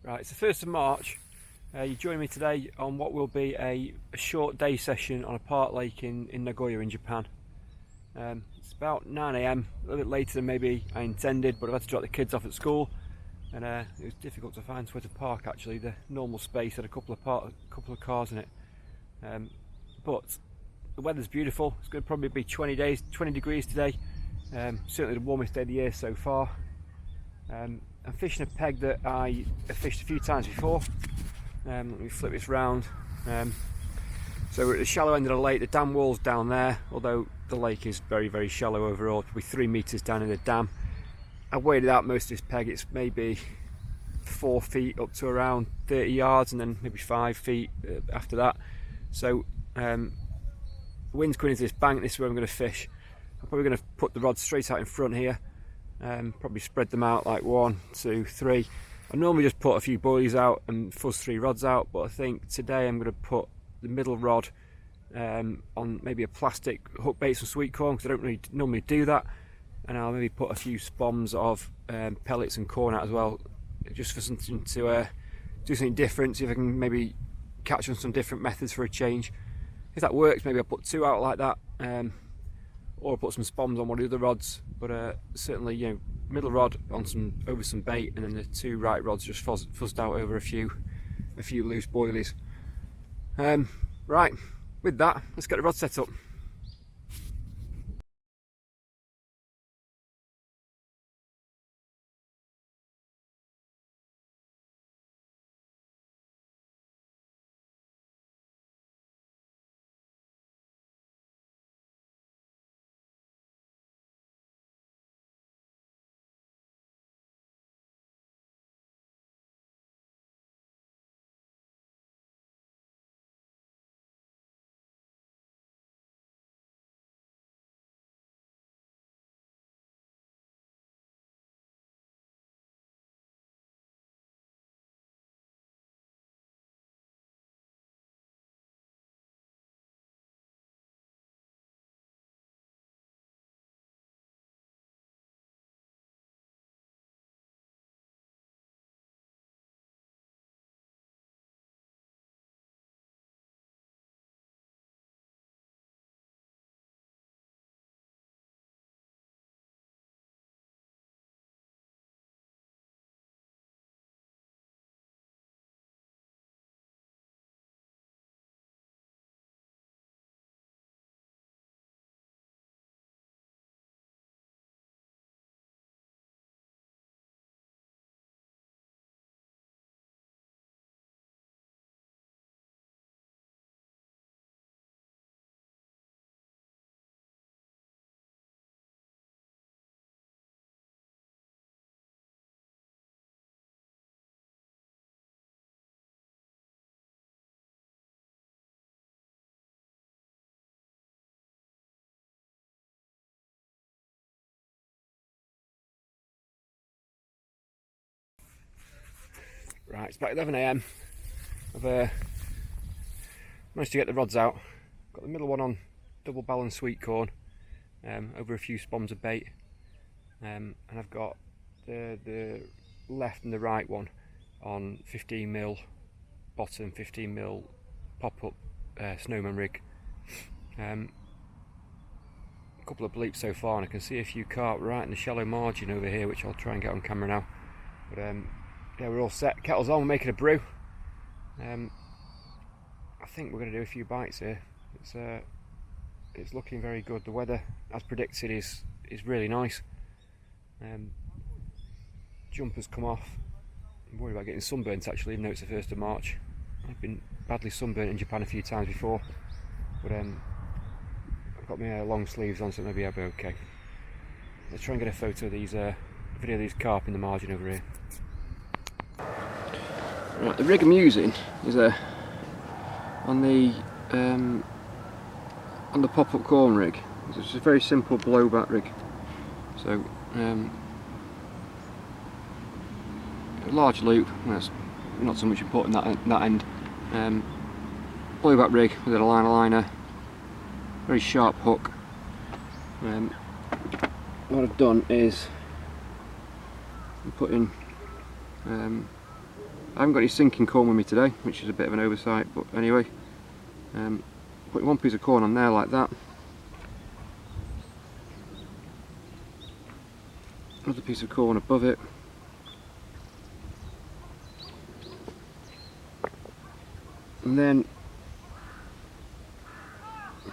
Right, it's the 1st of March. You join me today on what will be a short day session on a park lake in Nagoya in Japan. It's about 9 AM, a little bit later than maybe I intended, but I've had to drop the kids off at school and it was difficult to find somewhere to park actually. The normal space had a couple of cars in it. But the weather's beautiful. It's going to probably be 20 degrees today. Certainly the warmest day of the year so far. I'm fishing a peg that I have fished a few times before. Let me flip this round. So we're at the shallow end of the lake. The dam wall's down there, although the lake is very, very shallow overall, probably 3 meters down in the dam. I waded out most of this peg. It's maybe 4 feet up to around 30 yards and then maybe 5 feet after that. So the wind's coming into this bank. This is where I'm going to fish. I'm probably going to put the rod straight out in front here. Probably spread them out like 1, 2, 3. I normally just put a few boilies out and fuzz 3 rods out, but I think today I'm going to put the middle rod on maybe a plastic hook bait, some sweet corn, because I don't really normally do that, and I'll maybe put a few spoms of pellets and corn out as well, just for something to do something different, see if I can maybe catch on some different methods for a change. If that works, maybe I'll put 2 out like that, or put some spoms on one of the other rods, but certainly, you know, middle rod on over some bait, and then the 2 right rods just fuzzed out over a few loose boilies. Right, with that, let's get the rod set up. Right, it's about 11 AM. I've managed to get the rods out. Got the middle one on double balanced sweet corn, over a few spoms of bait, and I've got the left and the right one on 15mm bottom, 15mm pop-up snowman rig. A couple of bleeps so far, and I can see a few carp right in the shallow margin over here, which I'll try and get on camera now. But yeah, we're all set. Kettle's on. We're making a brew. I think we're going to do a few bites here. It's looking very good. The weather, as predicted, is really nice. Jumpers come off. I'm worried about getting sunburnt actually, even though it's the 1st of March. I've been badly sunburnt in Japan a few times before, but I've got my long sleeves on, so maybe I'll be okay. Let's try and get a photo of these, video of these carp in the margin over here. Right, the rig I'm using is on the pop-up corn rig. It's a very simple blowback rig. So a large loop. That's not so much important that end. Blowback rig with a liner, very sharp hook. What I've done is I'm putting I haven't got any sinking corn with me today, which is a bit of an oversight, but anyway, putting one piece of corn on there like that, another piece of corn above it, and then I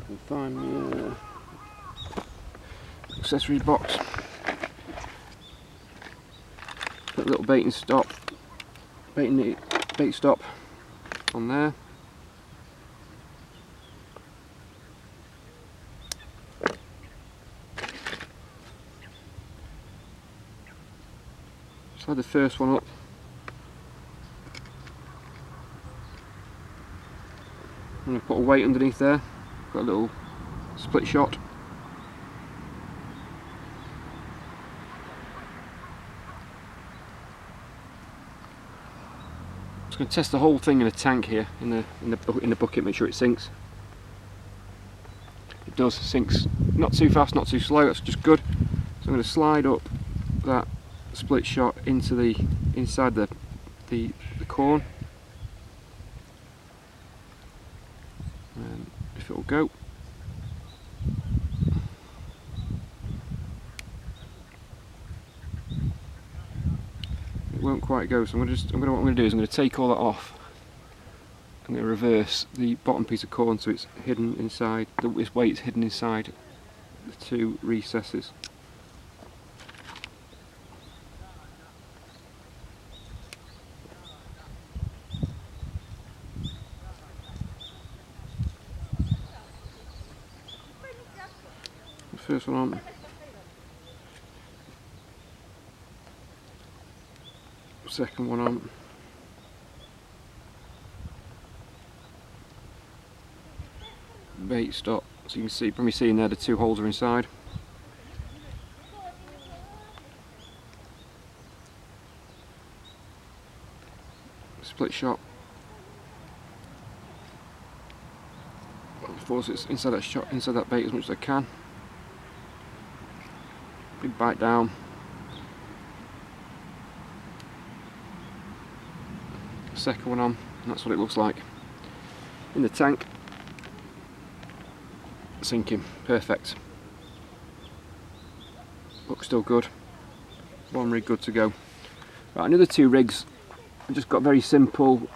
can find my accessories box. Put a little bait stop on there. Slide the first one up. I'm going to put a weight underneath there. Got a little split shot. Just going to test the whole thing in a tank here, in the bucket, make sure it sinks. It does, sinks not too fast, not too slow, that's just good. So I'm going to slide up that split shot into the inside the corn. And if it will go. Won't quite go, so what I'm going to do is I'm going to take all that off. I'm going to reverse the bottom piece of corn so it's hidden inside, its weight's hidden inside the two recesses. The first one on. Second one on. Bait stop. So you can see, from me seeing there, the two holes are inside. Split shot. Force it inside that shot, inside that bait as much as I can. Big bite down. Second one on, and that's what it looks like in the tank. Sinking, perfect. Looks still good. One rig good to go. Right, another two rigs. I've just got very simple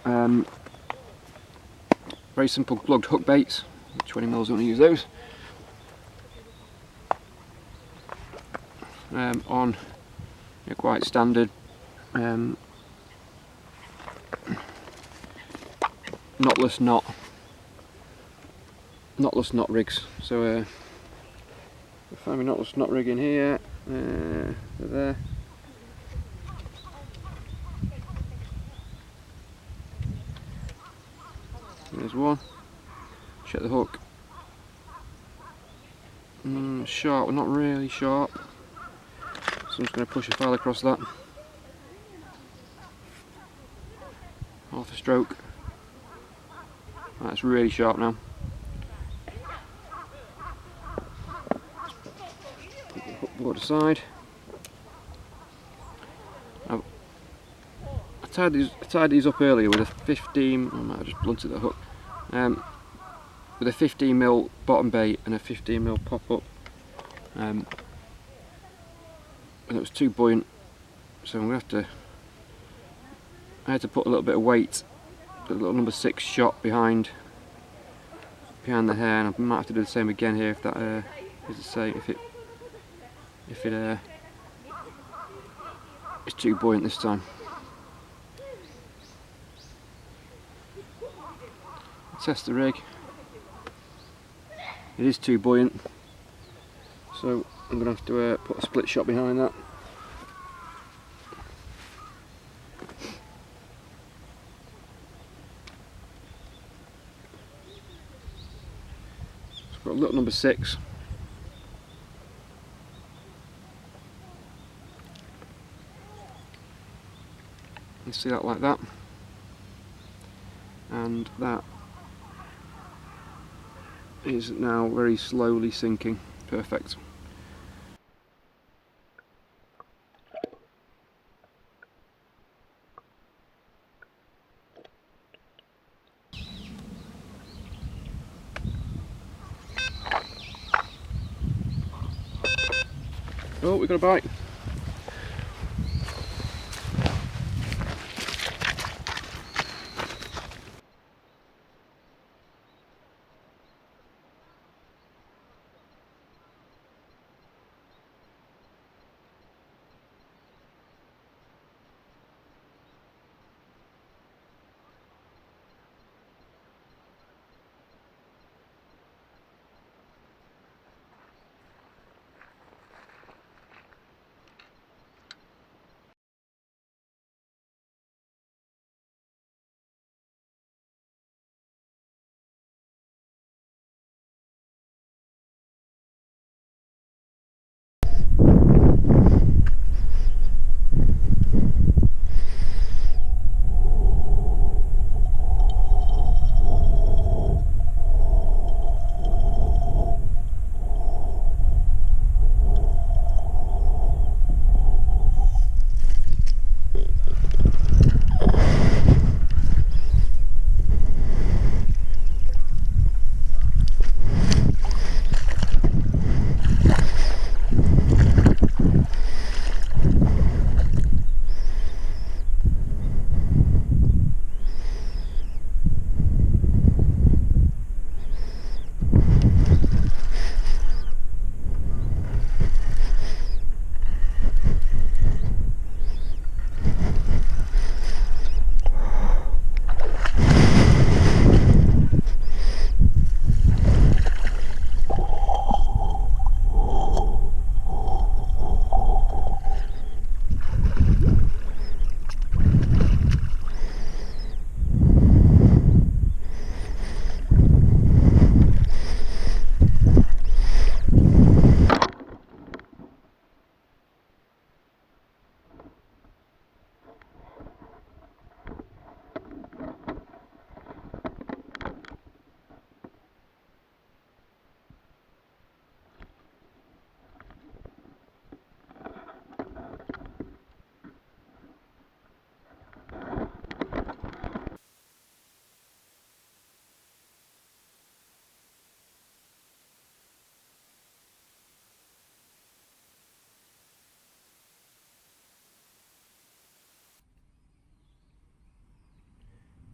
glugged hook baits. 20 mils, don't use those. On quite standard knotless knot rigs. So find my knotless knot rig in here. There. There's one. Check the hook. Sharp, but not really sharp. So I'm just going to push a file across that. Half a stroke. That's really sharp now. Put the hook board aside. I tied these up earlier with a 15. I might have just blunted the hook. With a 15mm bottom bait and a 15mm pop up. And it was too buoyant, so I'm going to have to. I had to put a little bit of weight. A little number 6 shot behind the hair, and I might have to do the same again here if that is the same. If it is too buoyant this time. Test the rig. It is too buoyant, so I'm going to have to put a split shot behind that. Got a little number 6. You see that like that, and that is now very slowly sinking. Perfect. Oh, we got a bite.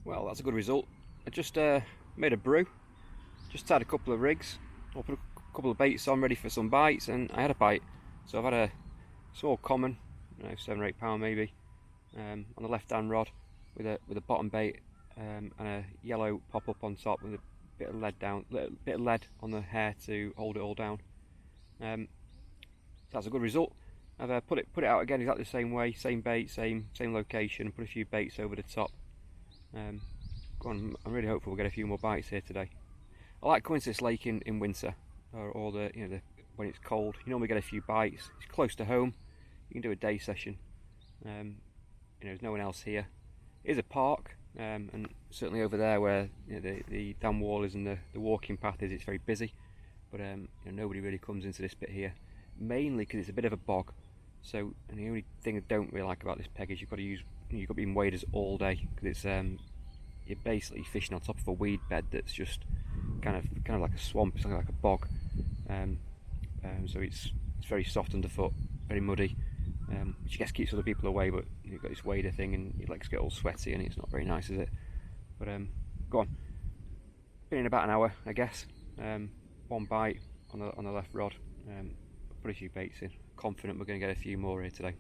Well, that's a good result. I just made a brew, just tied a couple of rigs, I put a couple of baits on ready for some bites, and I had a bite. So I've had a small common, I don't know, 7 or 8 pound maybe, on the left hand rod with a bottom bait, and a yellow pop up on top with a bit of lead on the hair to hold it all down. So that's a good result. I've put it out again exactly the same way, same bait, same location, and put a few baits over the top. Go on, I'm really hopeful we'll get a few more bites here today. I like coming to this lake in winter, or when it's cold. You normally get a few bites. It's close to home. You can do a day session. There's no one else here. It is a park, and certainly over there where the dam wall is and the walking path is, it's very busy. But nobody really comes into this bit here, mainly because it's a bit of a bog. So, and the only thing I don't really like about this peg is you've got to be in waders all day, because it's you're basically fishing on top of a weed bed that's just kind of like a swamp. It's like a bog. So it's very soft underfoot, very muddy, which I guess keeps other people away. But you've got this wader thing, and your legs get all sweaty, and it's not very nice, is it? But go on. Been in about an hour, I guess. One bite on the left rod. Put a few baits in. Confident we're going to get a few more here today.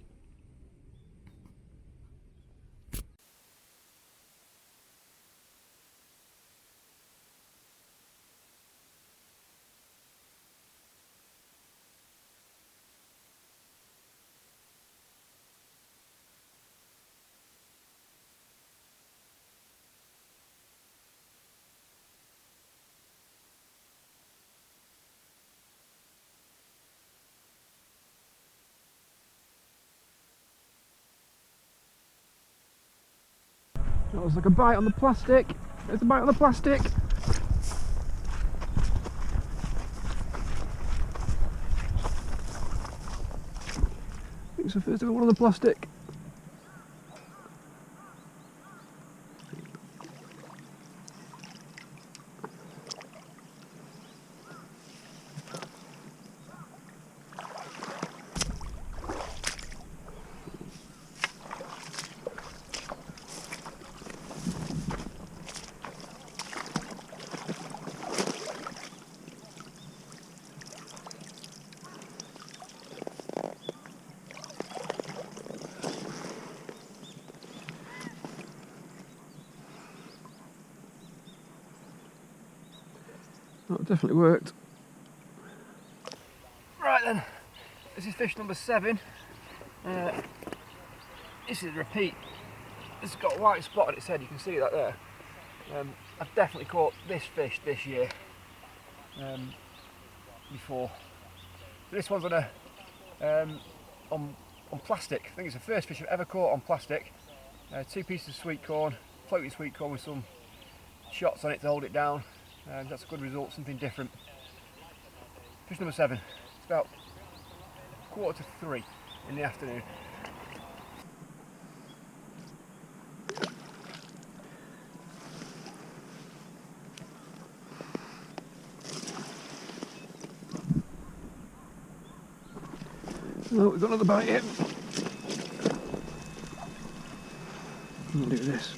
That was like a bite on the plastic. There's a bite on the plastic. I think it's the first one on the plastic. That definitely worked. Right then, this is fish number 7. This is a repeat. It's got a white spot on its head, you can see that there. I've definitely caught this fish this year before. This one's on on plastic. I think it's the first fish I've ever caught on plastic. 2 pieces of sweet corn, floating sweet corn with some shots on it to hold it down. That's a good result, something different. Fish number 7. It's about 2:45 in the afternoon. Oh, we've got another bite here. I'll do this.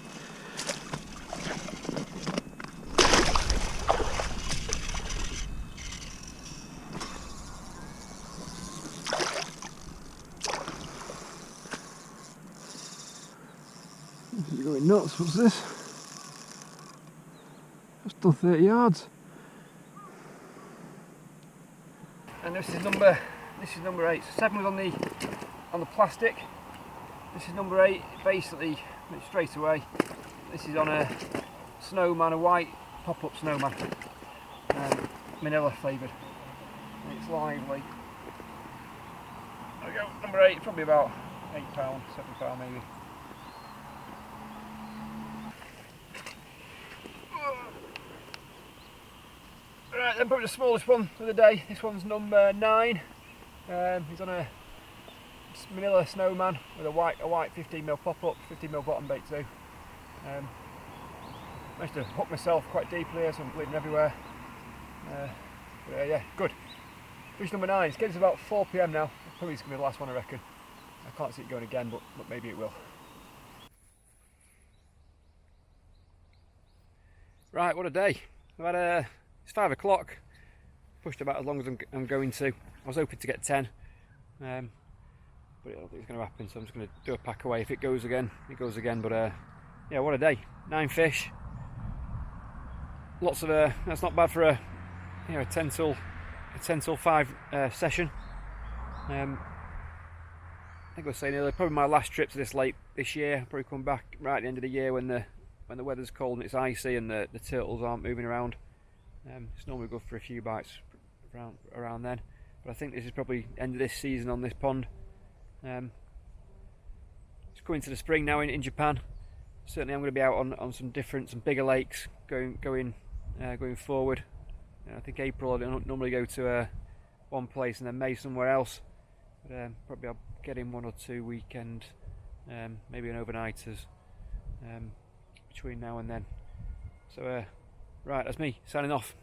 This is going nuts. What's this? That's done 30 yards. And this is number 8. So 7 was on the plastic. This is number 8. Basically, straight away. This is on a snowman, a white pop-up snowman, vanilla flavoured. And it's lively. There we go. Number 8, probably about £8, £7 maybe. Right, then probably the smallest one of the day. This one's number 9. He's on a manila snowman with a white 15mm pop-up, 15mm bottom bait too. Managed to hook myself quite deeply here, so I'm bleeding everywhere. Yeah, good. Fish number 9. It's getting to about 4 PM now. Probably it's going to be the last one, I reckon. I can't see it going again, but maybe it will. Right, what a day. It's 5 o'clock. Pushed about as long as I'm going to. I was hoping to get 10, but I don't think it's going to happen, so I'm just going to do a pack away. If it goes again, it goes again. But yeah, what a day. 9 fish. Lots of that's not bad for a 10 till 5 session. I think I was saying earlier, probably my last trip to this lake this year. I'll probably come back right at the end of the year when the weather's cold and it's icy and the turtles aren't moving around. It's normally good for a few bites around then, but I think this is probably end of this season on this pond. It's coming to the spring now in Japan. Certainly I'm going to be out on some bigger lakes going forward. I think April I don't normally go to one place and then May somewhere else, but probably I'll get in 1 or 2 weekend, maybe an overnighters between now and then. So right, that's me signing off.